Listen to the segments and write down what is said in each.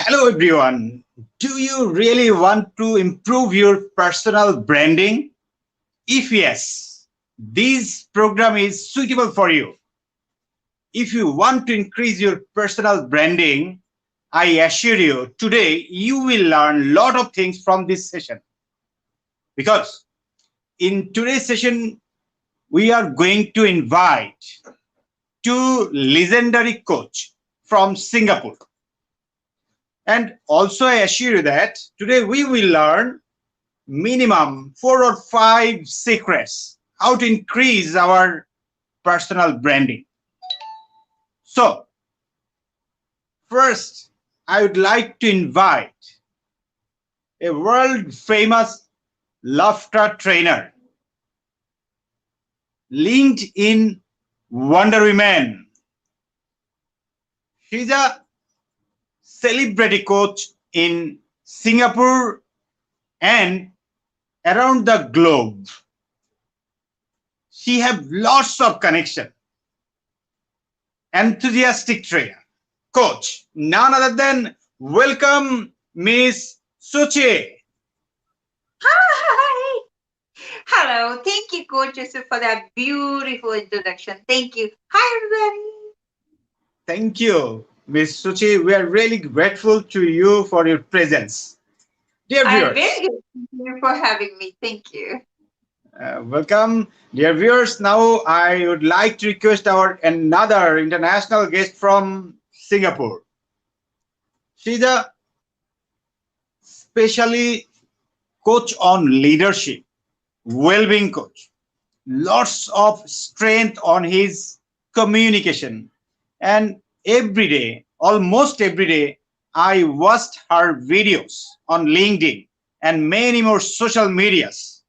Hello, everyone. Do you really want to improve your personal branding? If yes, this program is suitable for you. If you want to increase your personal branding, I assure you today you will learn a lot of things from this session because in today's session we are going to invite two legendary coach from Singapore. And also I assure you that today we will learn minimum 4 or 5 secrets how to increase our personal branding. So, first, I would like to invite a world famous laughter trainer, LinkedIn Wonder Woman. She's a celebrity coach in Singapore and around the globe. She have lots of connection. Enthusiastic trainer, coach, none other than welcome Miss Suchi. Hi. Hello. Thank you, Coach Yousuf, for that beautiful introduction. Thank you. Hi, everybody. Thank you, Miss Suchi. We are really grateful to you for your presence. Dear I'm very viewers, good. Thank you for having me. Thank you. welcome. Dear viewers, now I would like to request our another international guest from Singapore. She's a specially coach on leadership, well-being coach. Lots of strength on his communication. And every day, almost every day, I watched her videos on LinkedIn and many more social medias.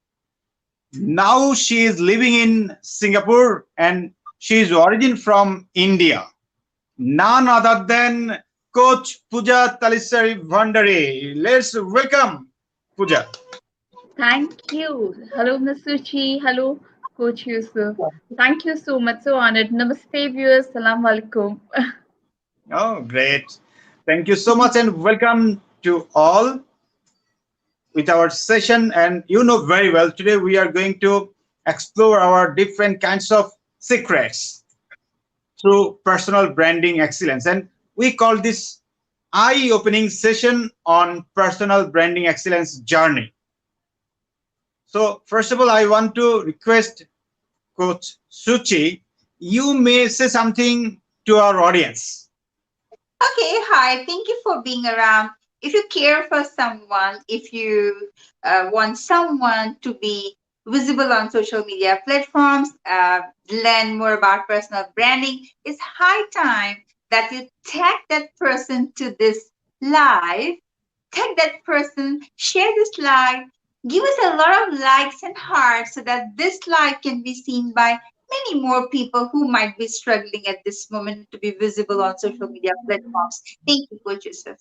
Now she is living in Singapore and she is origin from India. None other than Coach Puja Talisari Bhandari. Let's welcome Puja. Thank you. Hello, Ms. Suchi. Hello, Coach Yousuf. Thank you so much. So honored. Namaste, viewers. Salam alaikum. Oh, great. Thank you so much and welcome to all with our session. And you know very well, today we are going to explore our different kinds of secrets through personal branding excellence. And we call this eye-opening session on personal branding excellence journey. So first of all, I want to request Coach Suchi, you may say something to our audience. Okay. Hi. Thank you for being around. If you care for someone, if you want someone to be visible on social media platforms, learn more about personal branding, it's high time that you tag that person to this live, tag that person, share this live, give us a lot of likes and hearts so that this live can be seen by many more people who might be struggling at this moment to be visible on social media platforms. Thank you, Coach Yusuf.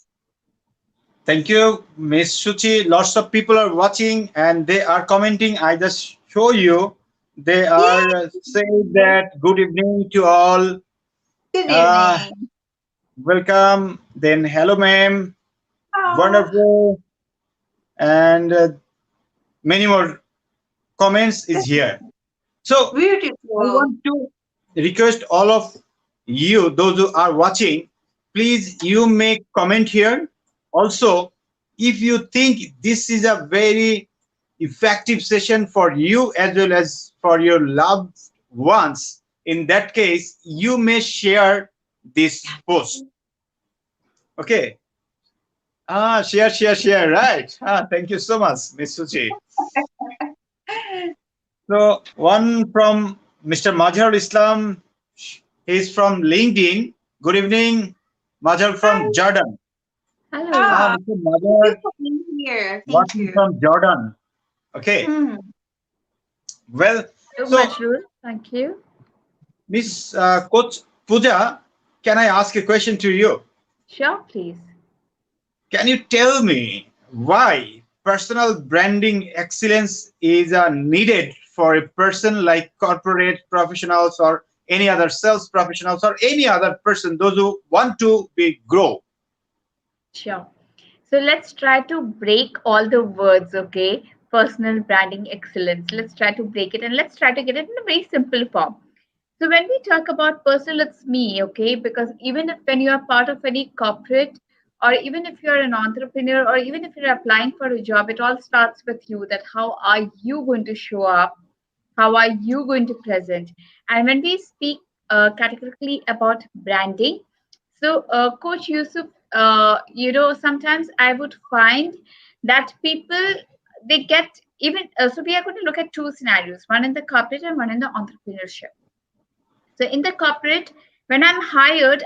Thank you, Miss Suchi. Lots of people are watching and they are commenting. I just show you. They Yay! are saying that good evening to all. Good Uh, evening. welcome. Then hello, ma'am. Oh, Wonderful. And many more comments is here. So I beautiful. want to request all of you, those who are watching, please you make comment here. Also, if you think this is a very effective session for you as well as for your loved ones, in that case, you may share this post. Okay. Share, share, share. Right. Thank you so much, Miss Suchi. So one from Mr. Mazhar Islam. He's from LinkedIn. Good evening, Mazhar from Hi. Jordan. Hello. Mr. Thank you Mazhar, for being here. Thank watching you. from Jordan. Okay. Hmm. Well, Hello, so Majroor. Thank you. Miss Coach Puja, can I ask a question to you? Sure, please. Can you tell me why personal branding excellence is needed for a person like corporate professionals or any other sales professionals or any other person, those who want to be grow? Sure. So let's try to break all the words, okay? Personal branding excellence. Let's try to break it and let's try to get it in a very simple form. So when we talk about personal, it's me, okay? Because even if when you are part of any corporate, or even if you're an entrepreneur, or even if you're applying for a job, it all starts with you. That how are you going to show up? How are you going to present? And when we speak categorically about branding, so Coach Yusuf, sometimes I would find that people they get even so we are going to look at two scenarios, one in the corporate and one in the entrepreneurship. So in the corporate, when I'm hired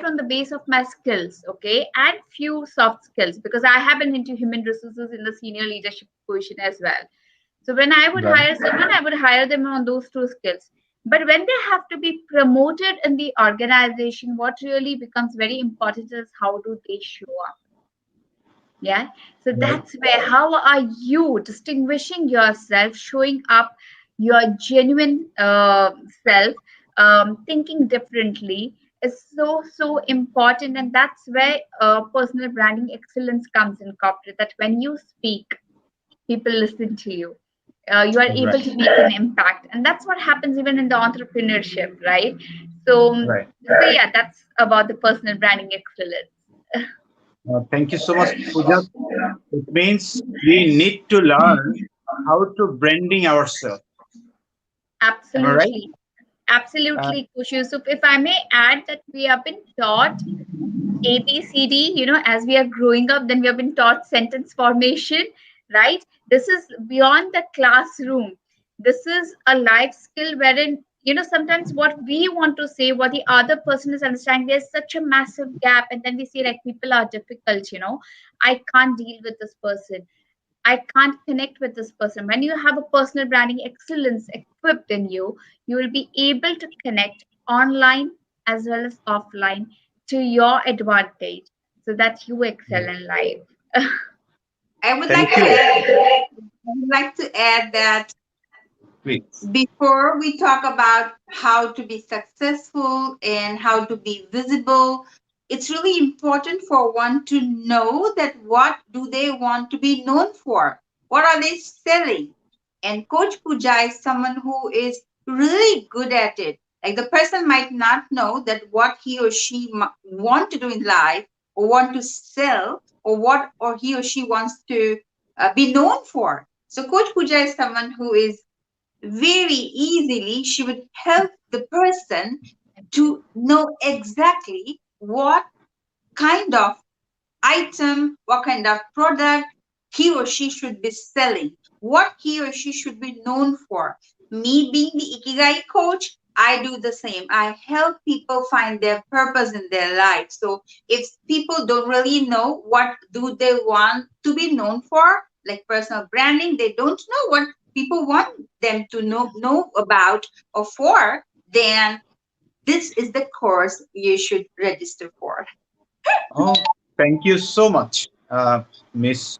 on the base of my skills, okay, and few soft skills because I have been into human resources in the senior leadership position as well. So when I would Right. hire someone, I would hire them on those two skills. But when they have to be promoted in the organization, what really becomes very important is how do they show up. Yeah. So Right. that's where how are you distinguishing yourself, showing up your genuine self, thinking differently is so important, and that's where personal branding excellence comes in corporate. That when you speak, people listen to you. You are able Right. to make an impact, and that's what happens even in the entrepreneurship, right? So, Right. so yeah, that's about the personal branding excellence. Thank you so much, Puja. It means we need to learn how to branding ourselves. Am I right? Absolutely. Uh, Absolutely, Kush Yusuf. If I may add that we have been taught ABCD, as we are growing up, then we have been taught sentence formation, right? This is beyond the classroom. This is a life skill wherein, sometimes what we want to say, what the other person is understanding, there's such a massive gap. And then we say, like, people are difficult, I can't deal with this person. I can't connect with this person. When you have a personal branding excellence equipped in you, you will be able to connect online as well as offline to your advantage so that you excel in life. I would like Thank to you. add I would like to add that Please. before we talk about how to be successful and how to be visible, it's really important for one to know that what do they want to be known for? What are they selling? And Coach Puja is someone who is really good at it. Like the person might not know that what he or she want to do in life or want to sell or what or he or she wants to be known for. So Coach Puja is someone who is very easily she would help the person to know exactly what kind of item, what kind of product he or she should be selling, what he or she should be known for. Me being the Ikigai coach, I do the same. I help people find their purpose in their life. So if people don't really know what do they want to be known for, like personal branding, they don't know what people want them to know about or for, then this is the course you should register for. Oh, thank you so much, Miss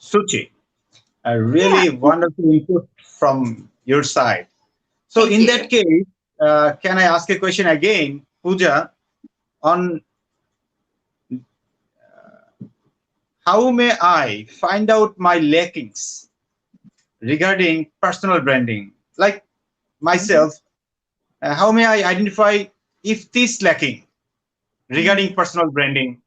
Suchi. A Yeah. really wonderful input from your side. So, Thank in you. that case, can I ask a question again, Pooja, on how may I find out my lackings regarding personal branding? Like Mhm. myself, how may I identify if this lacking regarding Mhm. personal branding?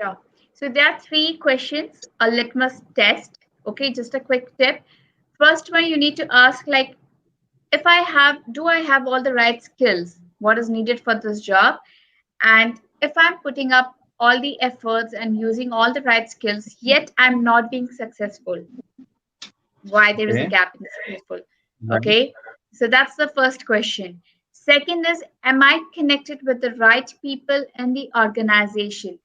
Sure. So there are three questions, a litmus test. Okay, just a quick tip. First one, you need to ask, like, do I have all the right skills? What is needed for this job? And if I'm putting up all the efforts and using all the right skills, yet I'm not being successful, why there is a Okay, gap in the successful? right, Okay, so that's the first question. Second is, am I connected with the right people in the organization?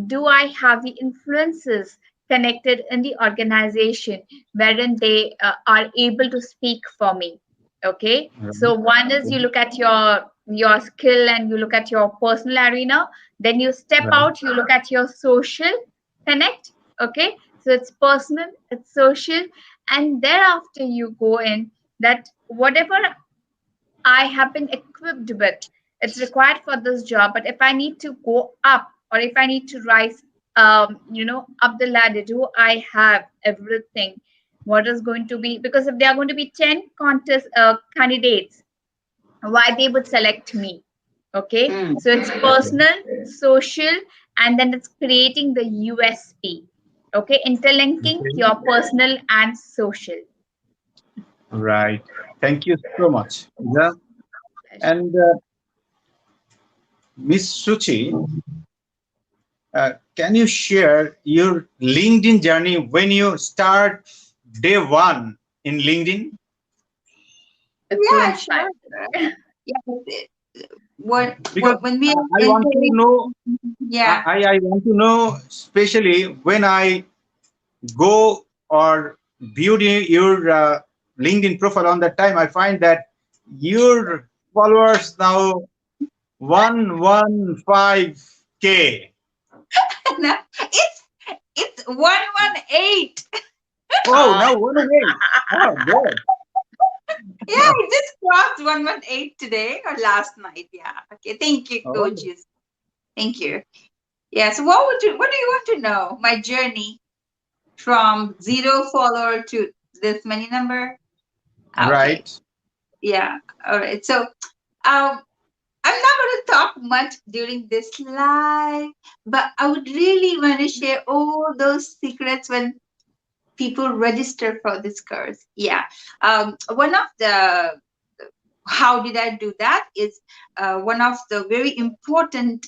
Do I have the influences connected in the organization wherein they are able to speak for me? Okay, so right, one is you look at your skill and you look at your personal arena, then you step right, out, you look at your social connect. Okay, so it's personal, it's social, and thereafter you go in that whatever I have been equipped with, it's required for this job. But if I need to go up or if I need to rise, up the ladder? Do I have everything? What is going to be, because if there are going to be 10 contest candidates, why they would select me? Okay, Mm. so it's personal, social, and then it's creating the USP. Okay, interlinking Okay. your personal and social. Right. Thank you so much. Yeah. Pleasure. And Miss Suchi, can you share your LinkedIn journey when you start day one in LinkedIn? It's so Yeah, inspiring. sure. Yeah, what Because when we are I want to entering, know, yeah. I want to know, especially when I go or view your LinkedIn profile on that time, I find that your followers now 115K. No, it's 118. Oh, Ah, now 108. Oh, good. Yeah, I just crossed 118 today or last night. Yeah. Okay. Thank you, Oh, coaches. Thank you. Yeah. So what do you want to know? My journey from zero follower to this many number? Okay. right. Yeah. All right. So I'm not going to talk much during this live, but I would really want to share all those secrets when people register for this course. Yeah. One of the how did I do that is one of the very important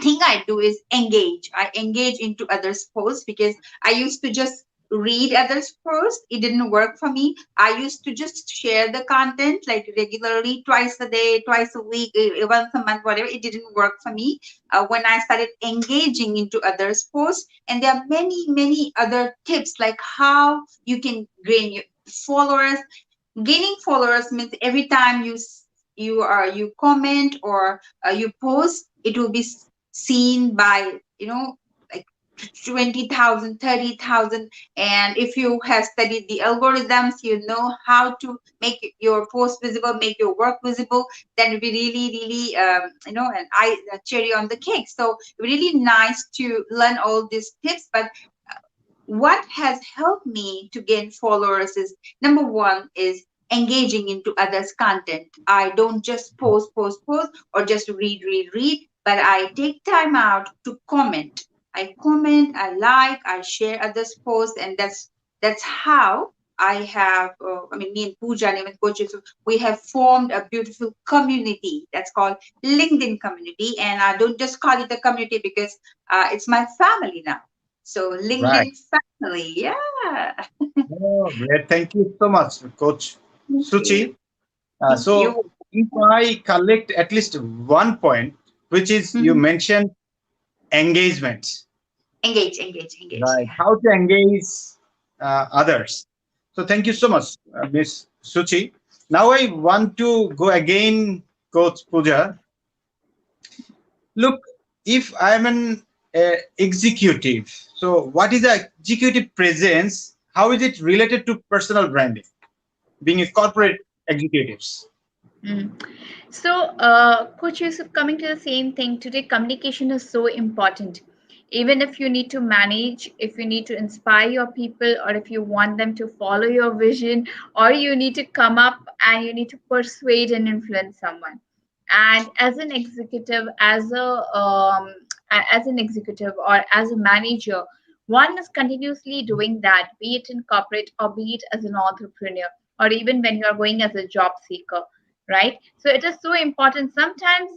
thing I do is engage. I engage into others' posts because I used to just read others' posts. It didn't work for me. I used to just share the content like regularly, twice a day, twice a week, once a month, whatever. It didn't work for me. When I started engaging into others' posts, and there are many, many other tips like how you can gain your followers. Gaining followers means every time you comment or you post, it will be seen by like 20,000, 30,000. And if you have studied the algorithms, you know how to make your post visible, make your work visible, then it'd be really, really an a cherry on the cake. So really nice to learn all these tips. But what has helped me to gain followers is number one is engaging into others content. I don't just post or just read, but I take time out to comment. I comment, I like, I share others posts, and that's how I have me and Puja and even coaches, we have formed a beautiful community that's called LinkedIn community. And I don't just call it a community because it's my family now. So Right. LinkedIn family, yeah. Oh, great. Thank you so much, Coach Thank you. Suchi. So, You if I collect at least one point, which is you Mhm. mentioned engagement, engage. right? Yeah. How to engage others. So, thank you so much, Miss Suchi. Now, I want to go again, Coach Puja. Look, if I'm an executive, so what is the executive presence? How is it related to personal branding? Being a corporate executives. Mm. So, Coach Yusuf, coming to the same thing today, communication is so important. Even if you need to manage, if you need to inspire your people, or if you want them to follow your vision, or you need to come up and you need to persuade and influence someone. And as an executive, as an executive or as a manager, one is continuously doing that, be it in corporate or be it as an entrepreneur, or even when you are going as a job seeker, right? So it is so important. Sometimes,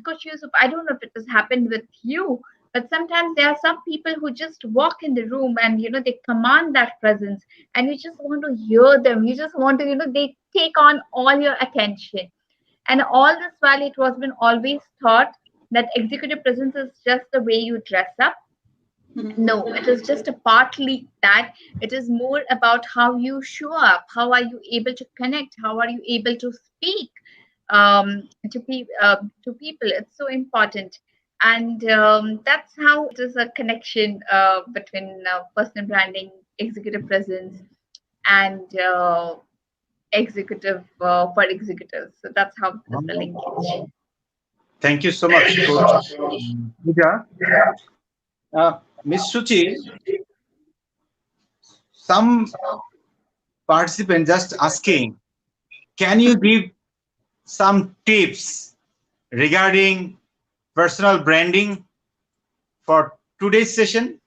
Coach Yusuf, I don't know if it has happened with you, but sometimes there are some people who just walk in the room and they command that presence, and you just want to hear them. You just want to, they take on all your attention. And all this while it was been always thought that executive presence is just the way you dress up. No, it is just a partly that. It is more about how you show up, how are you able to connect, how are you able to speak to people. It's so important. And that's how it is a connection between personal branding, executive presence, and executive for executives. So that's how it is the linkage. Thank you so much, Coach Puja. Miss Suchi, some participant just asking, can you give some tips regarding personal branding for today's session?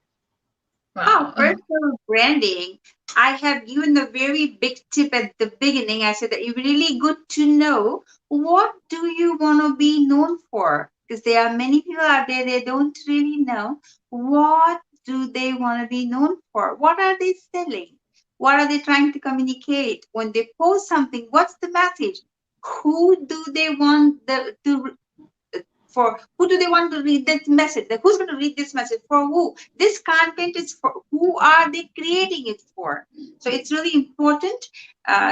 Oh, Wow. personal branding. I have given a very big tip at the beginning. I said that you really good to know what do you want to be known for? Because there are many people out there they don't really know what do they want to be known for? What are they selling? What are they trying to communicate? When they post something, what's the message? Who do they want to for who do they want to read this message? Like, who's going to read this message for who? This content is for who are they creating it for? So it's really important.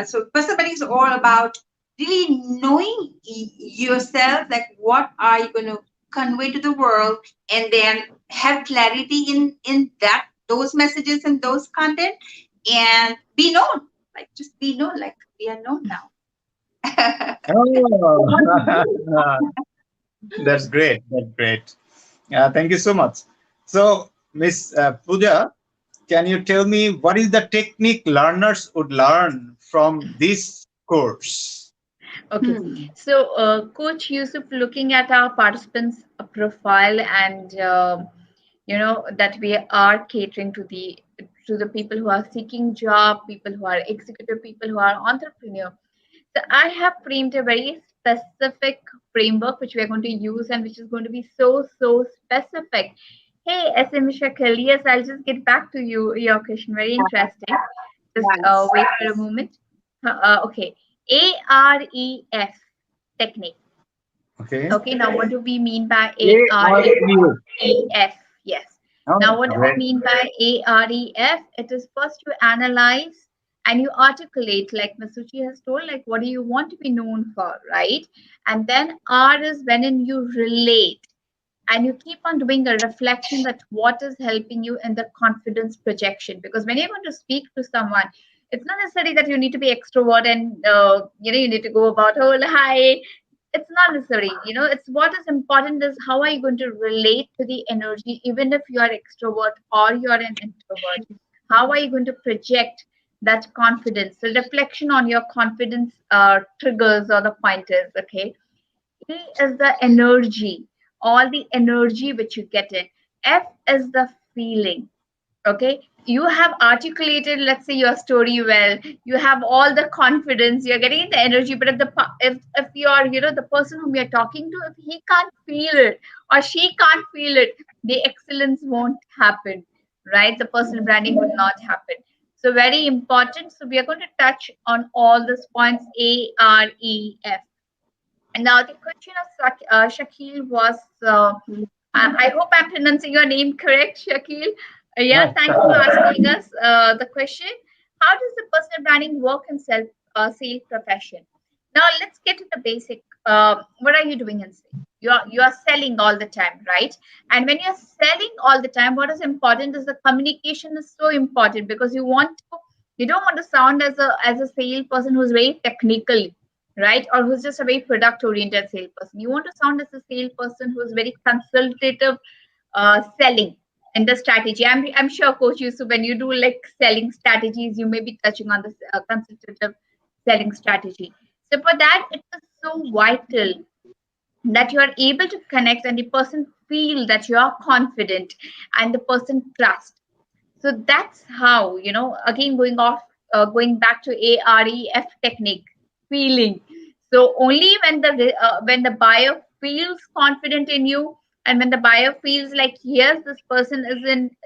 So personal branding is all about really knowing yourself, like what are you going to convey to the world, and then have clarity in that those messages and those content, and be known. Like just be known, like we are known now. Oh, that's great. That's great. Thank you so much. So, Miss Puja, can you tell me what is the technique learners would learn from this course? Okay, Hmm. so Coach Yusuf, looking at our participants' profile, and that we are catering to the people who are seeking job, people who are executive, people who are entrepreneur. So I have framed a very specific framework which we are going to use and which is going to be so specific. Hey, SM Shakil, yes, I'll just get back to you. Your question very interesting. Just Nice. wait for a moment. Okay, AREF technique. Okay. Okay, now what do we mean by ARU. AREF? Yes. Now, Oh, what do we great. mean by AREF? It is first you analyze and you articulate, like Masuchi has told, like what do you want to be known for, right? And then R is when in you relate and you keep on doing a reflection that what is helping you in the confidence projection. Because when you're going to speak to someone, it's not necessarily that you need to be extrovert and you need to go about, oh hi. It's not necessary, it's what is important is how are you going to relate to the energy, even if you are extrovert or you are an introvert. How are you going to project that confidence, the reflection on your confidence triggers or the pointers. Okay, E is the energy, all the energy which you get in. F is the feeling. Okay, you have articulated, let's say, your story well. You have all the confidence. You're getting the energy, but if you are, the person whom you're talking to, if he can't feel it or she can't feel it, the excellence won't happen, right? The personal branding would not happen. So very important. So we are going to touch on all these points: A, R, E, F. And now the question of Shakil was, I hope I'm pronouncing your name correct, Shakil. Yeah, Oh, thanks for asking us the question. How does the personal branding work in sales profession? Now let's get to the basic. What are you doing in sales? You are selling all the time, right? And when you're selling all the time, what is important is the communication is so important because you don't want to sound as a salesperson who's very technical, right? Or who's just a very product oriented salesperson. You want to sound as a salesperson who's very consultative selling and the strategy. I'm sure, Coach Yusuf, when you do like selling strategies, you may be touching on the consultative selling strategy. So for that, it is so vital that you are able to connect and the person feel that you are confident and the person trust. So that's how, again, going back to AREF technique, feeling. So only when the buyer feels confident in you, and when the buyer feels like yes, this person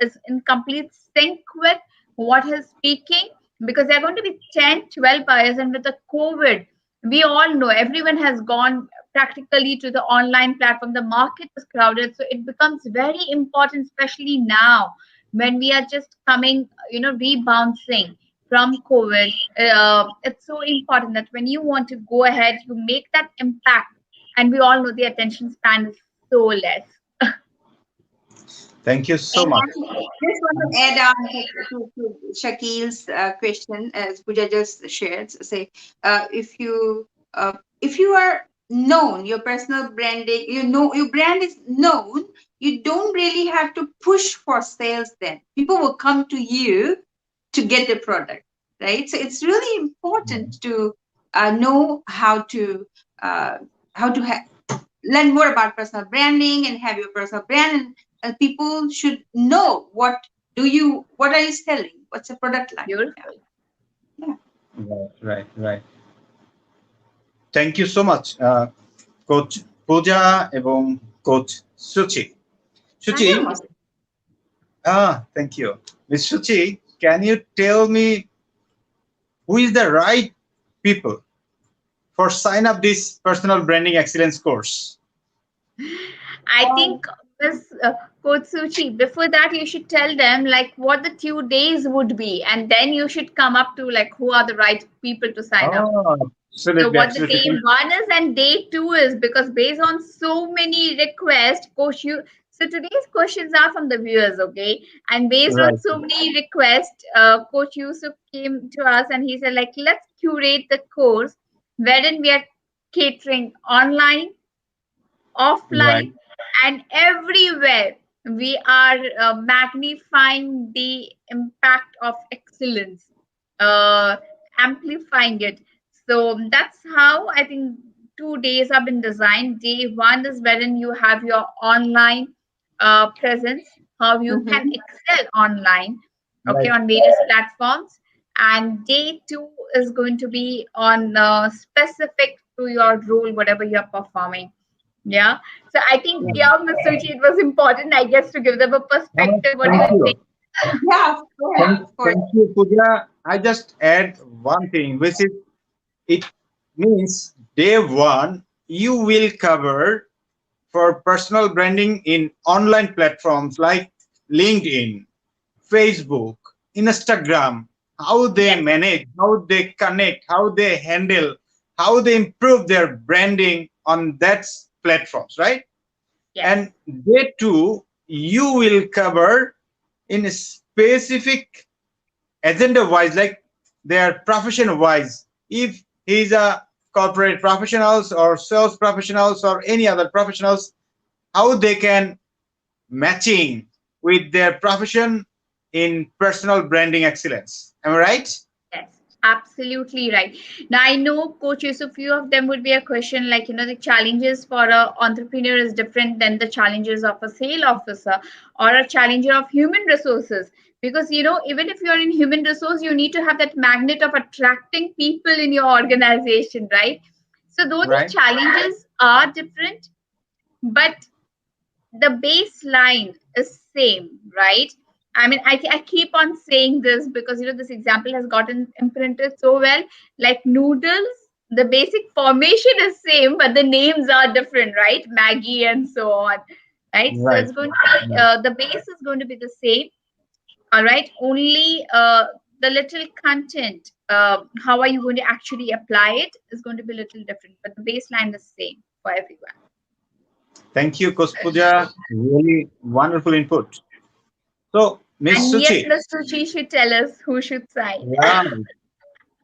is in complete sync with what he's speaking, because there are going to be 10, 12 buyers, and with the COVID, we all know everyone has gone practically to the online platform. The market is crowded, so it becomes very important, especially now when we are just coming, rebouncing from COVID. It's so important that when you want to go ahead, you make that impact. And we all know the attention span is so less. thank you And so much. just want to add on to Shakil's question, as Puja just shared. Say, if you are known, your personal branding, your brand is known. you don't really have to push for sales then. People will come to you to get the product, right? So it's really important to know uh, how to learn more about personal branding and have your personal brand. And people should know what are you selling? What's the product line? Yeah. Beautiful. Yeah. Right. Thank you so much, Coach Puja এবং Coach Suchi. Thank Suchi, you. thank you. Miss Suchi, can you tell me who is the right people for sign up this personal branding excellence course? I think Miss Coach Suchi, before that you should tell them like what the 2 days would be, and then you should come up to like who are the right people to sign up. Oh, So absolutely, what the absolutely. day one is and day two is, because based on so many requests, coach you. So today's questions are from the viewers, okay? And based on Right, so many requests, Coach Yousuf came to us and he said like let's curate the course wherein we are catering online, right, offline, and everywhere we are magnifying the impact of excellence, uh, amplifying it. So that's how I think 2 days have been designed. Day one is wherein you have your online presence, how you can Mhm. excel online, okay, right. on various platforms. And day two is going to be on specific to your role, whatever you're performing. Yeah. So I think, right. yeah, Ms. Suchi, it was important, I guess, to give them a perspective. What do Thank you think? you. Yeah, of course, of course. Thank you, Puja. I just add one thing, which is it means day one, you will cover for personal branding in online platforms like LinkedIn, Facebook, Instagram, how they Yes, manage, how they connect, how they handle, how they improve their branding on that platforms, right? yes, And day two, you will cover in a specific agenda wise, like their profession wise. If he's a corporate professionals or sales professionals or any other professionals, how they can matching with their profession in personal branding excellence. Am I right? yes. Absolutely right. Now I know, coaches, a few of them would be a question like, the challenges for a entrepreneur is different than the challenges of a sale officer or a challenger of human resources. Because even if you're in human resource, you need to have that magnet of attracting people in your organization, right? So though the Right. challenges are different, but the baseline is same, right? I mean, I keep on saying this because this example has gotten imprinted so well. Like noodles, the basic formation is same, but the names are different, right? Maggie and so on, right? So Right. it's going to be the base is going to be the same, all right. Only the little content, how are you going to actually apply it, is going to be a little different, but the baseline is same for everyone. Thank you, Coach Puja. Really wonderful input. So, Miss And yes, Suchi, Ms. Suchi should tell us who should sign. yeah,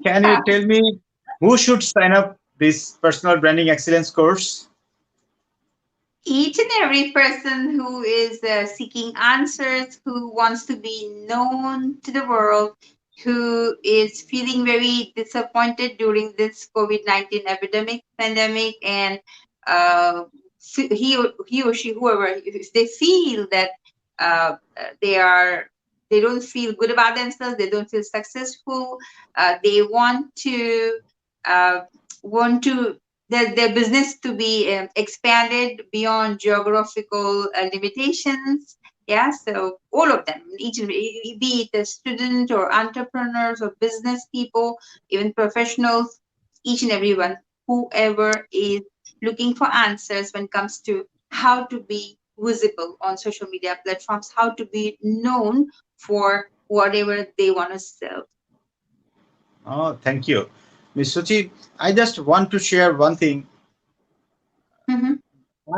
can you tell me who should sign up this personal branding excellence course? Each and every person who is seeking answers, who wants to be known to the world, who is feeling very disappointed during this COVID-19 epidemic, pandemic, and he or she, whoever, if they feel that they are, they don't feel good about themselves, they don't feel successful, they uh, want to their business to be expanded beyond geographical limitations. Yeah, so all of them, each and be it a student or entrepreneurs or business people, even professionals, each and everyone, whoever is looking for answers when it comes to how to be visible on social media platforms, how to be known for whatever they want to sell. Oh, thank you. Miss Suchi, I just want to share one thing. Mhm.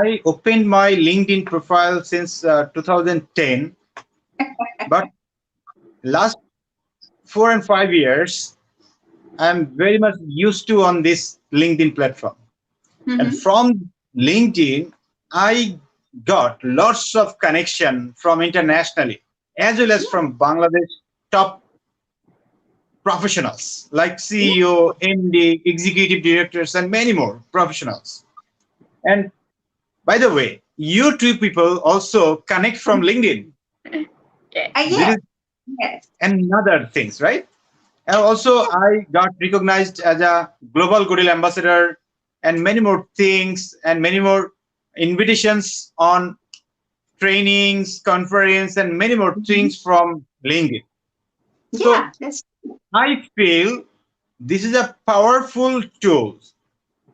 I opened my LinkedIn profile since 2010, but last 4 and 5 years, I'm very much used to on this LinkedIn platform. And Mhm. from LinkedIn, I got lots of connection from internationally as well as Yeah, from Bangladesh top professionals like yeah, CEO, MD, executive directors, and many more professionals. And by the way, you two people also connect from LinkedIn. Okay. This yes, is yes. another things, right? And also, I got recognized as a global Goodwill ambassador, and many more things, and many more invitations on trainings, conference, and many more Mhm. things from LinkedIn. So Yeah, that's I feel this is a powerful tool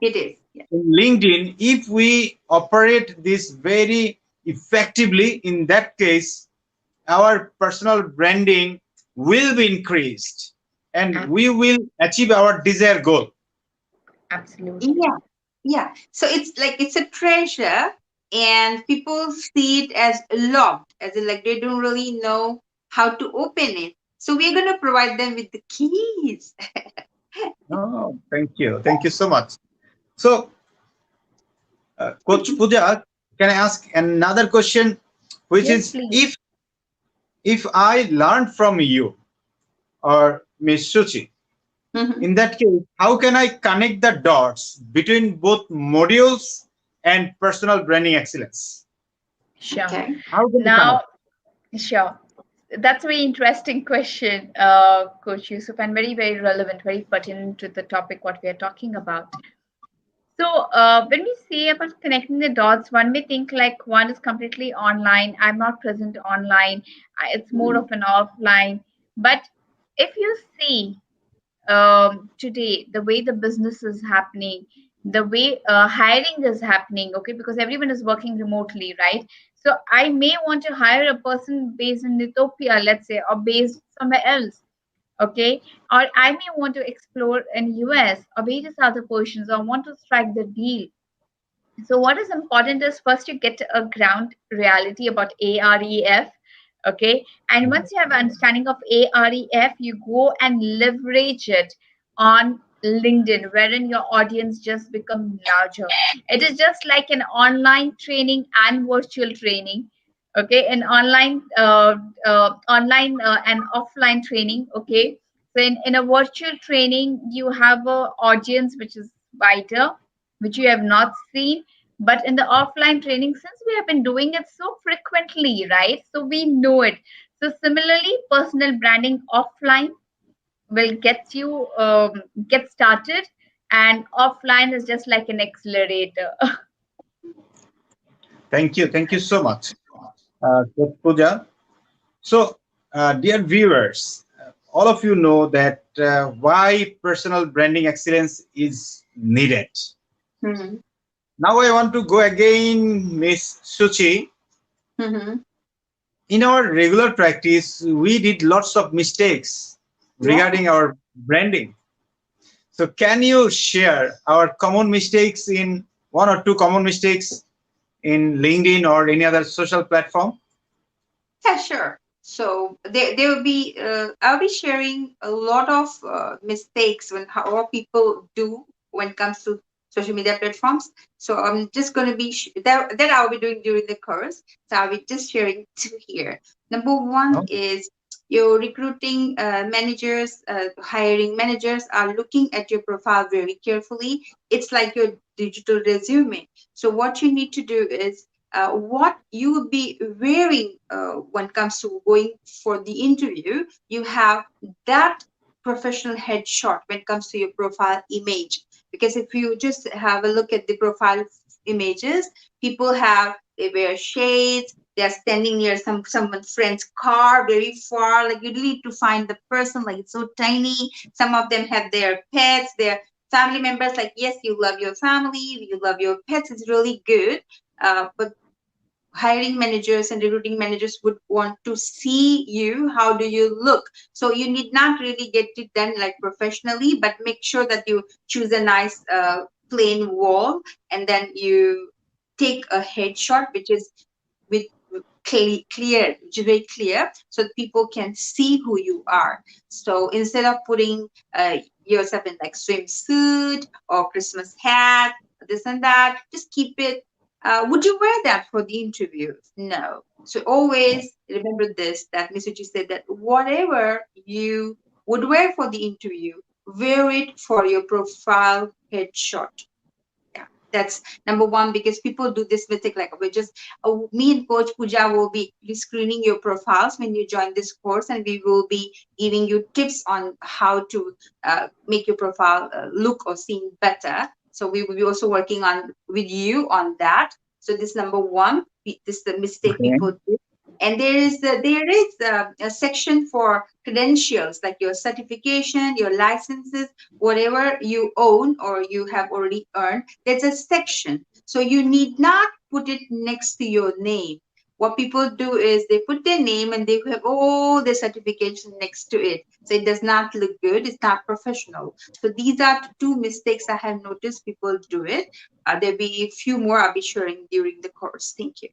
it is. Yeah. in LinkedIn. If we operate this very effectively, in that case, our personal branding will be increased and Ab- we will achieve our desired goal. Absolutely. Yeah, yeah. So it's like it's a treasure, and people see it as locked, as in like they don't really know how to open it. So we're gonna provide them with the keys. Oh, thank you. Thank you so much. So, Coach Puja, can I ask another question, which Yes, is please. if I learn from you or Miss Suchi, Mhm. in that case, how can I connect the dots between both modules and personal branding excellence? Sure. Okay. How can I Now, connect? sure. That's a very interesting question, Coach Yusuf, and very, very relevant, very pertinent to the topic what we are talking about. So, when we say about connecting the dots, one may think like one is completely online. I'm not present online. It's more Mhm. of an offline. But if you see today the way the business is happening, the way hiring is happening, okay, because everyone is working remotely, right? So I may want to hire a person based in Ethiopia, let's say, or based somewhere else, okay, or I may want to explore in US or various other positions, or want to strike the deal. So what is important is first you get a ground reality about AREF, okay? And once you have understanding of AREF, you go and leverage it on LinkedIn, wherein your audience just become larger. It is just like an online training and virtual training, okay? An online and offline training, okay? So in a virtual training, you have a audience which is wider, which you have not seen. But in the offline training, since we have been doing it so frequently, right, so we know it. So similarly, personal branding offline will get you get started, and offline is just like an accelerator. Thank you. Thank you so much, Coach Puja. So, dear viewers, all of you know that why personal branding excellence is needed. Mhm. Now, I want to go again, Miss Suchi. Mhm. In our regular practice, we did lots of mistakes Yeah. regarding our branding. So, can you share our common mistakes in one or two common mistakes in LinkedIn or any other social platform? Yeah, sure. So there will be I'll be sharing a lot of mistakes when how people do when it comes to social media platforms. So I'm just going to be that I'll be doing during the course. So I'll be just sharing two here. Number one No? is your recruiting managers, hiring managers are looking at your profile very carefully. It's like your digital resume. So what you need to do is what you would be wearing when it comes to going for the interview, you have that professional headshot when it comes to your profile image. Because if you just have a look at the profile images, people have they wear shades, they're standing near someone's friend's car very far. Like you need to find the person, like it's so tiny. Some of them have their pets, their family members. Like yes, you love your family, you love your pets. It's really good, but hiring managers and recruiting managers would want to see you how do you look. So you need not really get it done like professionally, but make sure that you choose a nice plain wall, and then you take a headshot which is with clear, which is very clear, so that people can see who you are. So instead of putting yourself in like swimsuit or Christmas hat, this and that, just keep it Would you wear that for the interview? No. So always remember this, that Miss Suchi said that whatever you would wear for the interview, wear it for your profile headshot. Yeah, that's number one, because people do this mistake. Like, we just, me and Coach Puja will be screening your profiles when you join this course, and we will be giving you tips on how to make your profile look or seem better. So we will be also working on with you on that. So this number one, this is the mistake Okay. people do. And there is a section for credentials, like your certification, your licenses, whatever you own or you have already earned. There's a section. So you need not put it next to your name. What people do is they put their name and they have all the certification next to it. So it does not look good. It's not professional. So these are two mistakes I have noticed people do it. There'll be a few more I'll be sharing during the course. Thank you.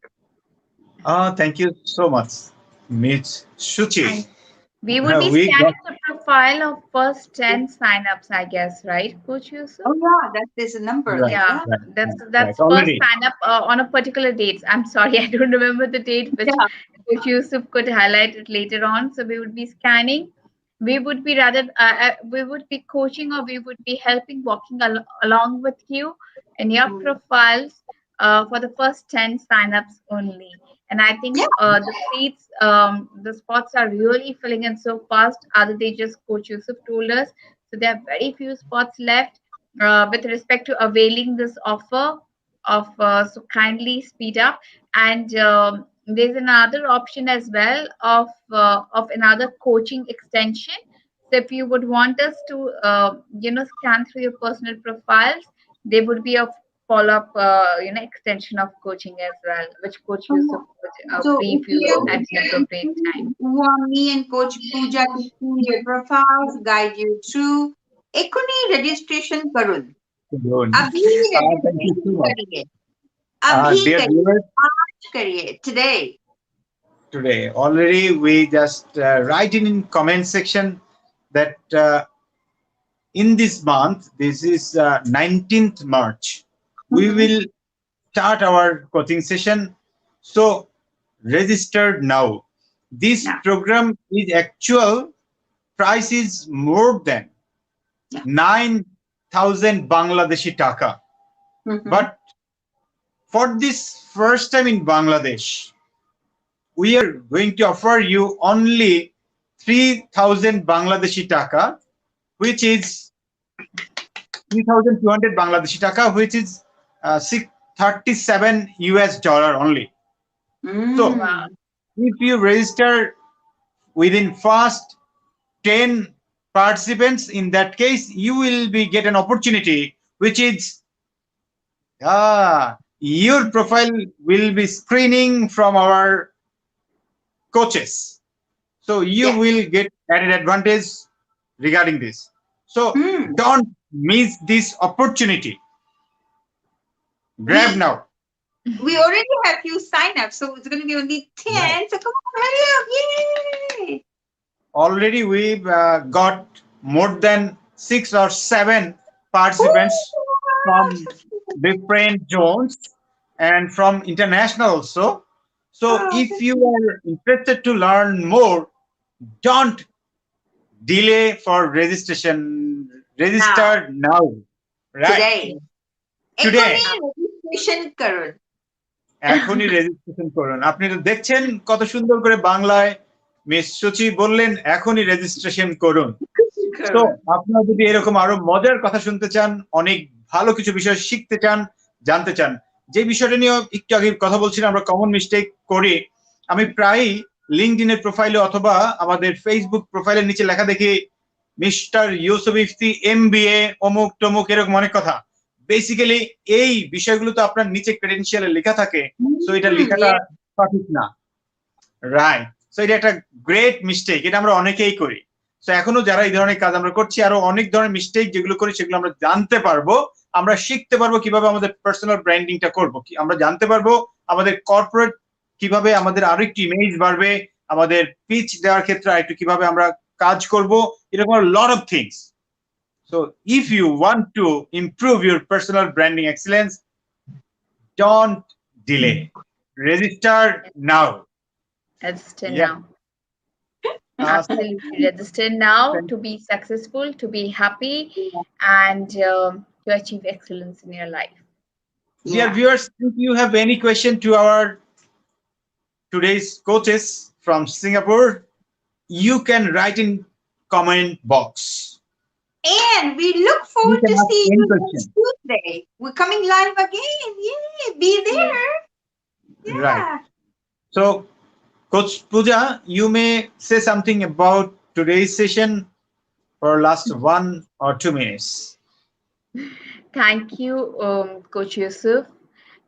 Thank you so much, Miss And Suchi. we would be We got scanning the profile of first 10 signups, I guess, right, Coach Yusuf? Oh yeah, that there's a number like right, Yeah, that. right, that's right, right. that's first Already. sign up on a particular date. I'm sorry, I don't remember the date, which Yeah. if Yusuf could highlight it later on. So we would be scanning. We would be we would be coaching, or we would be helping, walking along with you in your Mm. profiles for the first 10 signups only. And I think Yeah. the seats, the spots are really filling in so fast. Other day, just Coach Yusuf told us. So there are very few spots left with respect to availing this offer of so kindly speed up. And there's another option as well of another coaching extension. So if you would want us to scan through your personal profiles, there would be a follow-up extension of coaching as well, which Coach Yusuf Oh, would so if brief you you at the appropriate time. want me and Coach Puja to see your profiles, guide you through, Ekuni registration karun. Good. Abhi Thank you so registration much. kariye. Abhi Dear kariye. viewers, Aaj kariye. Today. today already we just write in comment section that in this month, this is 19th March, we Mm-hmm. will start our coaching session. So register now. This Yeah. program is actual price is more than Yeah. 9,000 Bangladeshi taka. Mm-hmm. But for this first time in Bangladesh, we are going to offer you only 3,000 Bangladeshi taka, which is 3,200 Bangladeshi taka, which is 37 US dollar only. So Wow. Mm. if you register within first 10 participants, in that case, you will be get an opportunity, which is your profile will be screening from our coaches. So you Yeah. will get added advantage regarding this. So Mm. don't miss this opportunity. Grab We now. we already have few sign-ups, so it's going to be only Right. 10. So come on, hurry up. Yay! Already we've got more than 6 or 7 participants from different zones and from international also. So Oh, if you are interested to learn more, don't delay for registration. now, Register now. Right. today. Today. এখনই registration করুন। এখনই registration করুন। আপনি তো দেখছেন কত সুন্দর করে বাংলায় মিস সুচি বললেন, এখনই রেজিস্ট্রেশন করুন। তো করুন। আপনারা যদি এরকম আরো মজার কথা শুনতে চান, অনেক ভালো কিছু বিষয় শিখতে চান, জানতে চান, যে বিষয়টা নিয়ে একটু আগে কথা বলছিলাম, আমরা কমন মিস্টেক করি। আমি প্রায়ই লিঙ্কডইনের প্রোফাইলে অথবা আমাদের ফেসবুক প্রোফাইলের নিচে লেখা দেখি মিস্টার ইউসুফ ইফতি এমবিএ অমুক টমুক, এরকম অনেক কথা। বেসিক্যালি এই বিষয়গুলো তো আপনার নিচে ক্রেডেনশিয়ালে লেখা থাকে, সো এটা লেখাটা Yes. সঠিক না। রাইট। সো এটা একটা গ্রেট মিস্টেক, এটা আমরা অনেকেই করি। সো এখনো যারা এই ধরনের কাজ আমরা করছি, আরো অনেক ধরনের মিস্টেক যেগুলো করি সেগুলো আমরা জানতে পারবো, আমরা শিখতে পারবো কিভাবে আমাদের পার্সোনাল ব্র্যান্ডিংটা করবো, আমরা জানতে পারবো আমাদের কর্পোরেট কিভাবে আমাদের আরো একটু ইমেজ বাড়বে, আমাদের পিচ দেওয়ার ক্ষেত্রে আরেকটু কিভাবে আমরা কাজ করব, এরকম lot of things. So if you want to improve your personal branding excellence, don't delay. Register now. Register Yeah. now. So Absolutely. Register now thank- to be successful, to be happy, and to achieve excellence in your life. dear Yeah. viewers, if you have any question to our today's coaches from Singapore, you can write in comment box. And we look You forward can to ask see any you next question. Tuesday. We're coming live again. Yay! Be Yeah. there. Right. Yeah. So, Coach Puja, you may say something about today's session for last 1 or 2 minutes. Thank you, Coach Yousuf,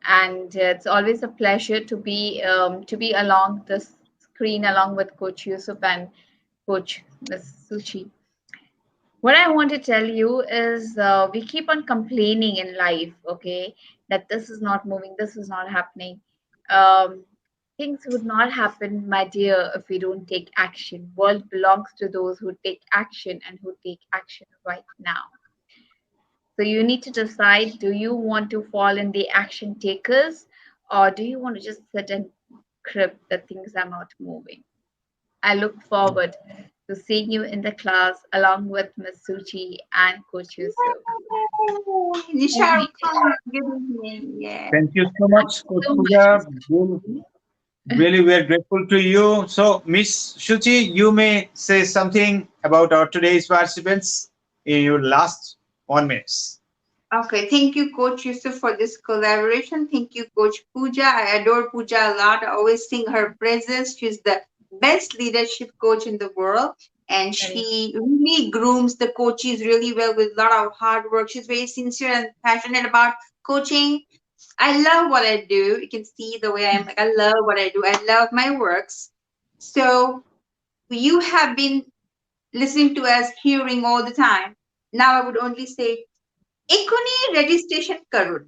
and it's always a pleasure to be along the screen along with Coach Yousuf and Coach Miss Suchi. What I want to tell you is we keep on complaining in life, okay, that this is not moving, this is not happening. Um, things would not happen, my dear, if we don't take action. World belongs to those who take action and who take action right now. So you need to decide, do you want to fall in the action takers or do you want to just sit and crib that things are not moving? I look forward to seeing you in the class along with Miss Suchi and Coach Yusuf. Nishar Every day. Khan, good evening. Yeah. Thank you so Thank much, you Coach so much, Puja. Miss Really, Suchi. really, we're grateful to you. So, Miss Shuchi, you may say something about our today's participants in your last 1 minute. Okay, thank you, Coach Yusuf, for this collaboration. Thank you, Coach Puja. I adore Puja a lot. I always sing her praises. She's the best leadership coach in the world, and Very she really grooms the coaches really well with a lot of hard work. She's very sincere and passionate about coaching. I love what I do. You can see the way I'm like, I love what I do. I love my works. So you have been listening to us, hearing all the time. Now I would only say एखुनी registration करो.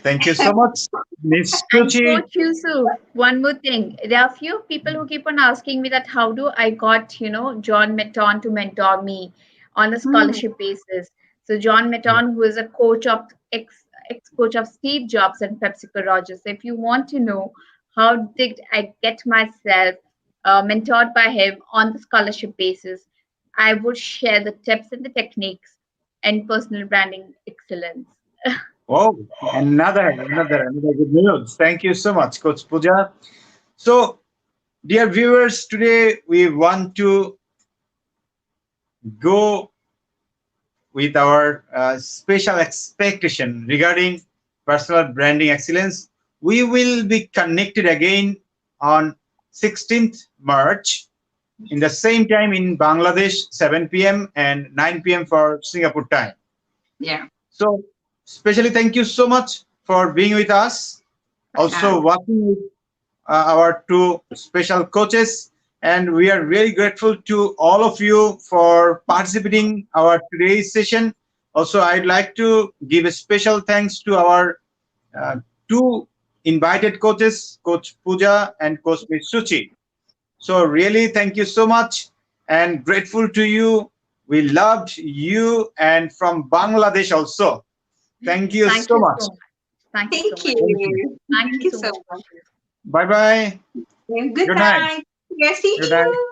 Thank you so much, Miss And Shuchi. Coach Yusuf, one more thing. There are few people who keep on asking me that how do I got, John Metton to mentor me on a Hmm. scholarship basis. So John Metton, who is a coach of ex coach of Steve Jobs and PepsiCo Rogers. If you want to know how did I get myself mentored by him on the scholarship basis, I would share the tips and the techniques and personal branding excellence. Oh, another good news. Thank you so much, Coach Puja. So, dear viewers, today we want to go with our special expectation regarding personal branding excellence. We will be connected again on 16th March in the same time in Bangladesh, 7 p.m. and 9 p.m. for Singapore time. Yeah. So, especially thank you so much for being with us. Yeah. Also, working with our two special coaches, and we are very grateful to all of you for participating our today's session. Also, I'd like to give a special thanks to our uh, two invited coaches, Coach Puja and Coach Mitsuchi. So really, thank you so much and grateful to you. We loved you and from Bangladesh also. Thank you Thank so you much. so much. Thank you so Thank much. Thank you. you. Thank Thank you you so so much. much. Bye bye. Good Good night. night. Yeah, see Good night. you.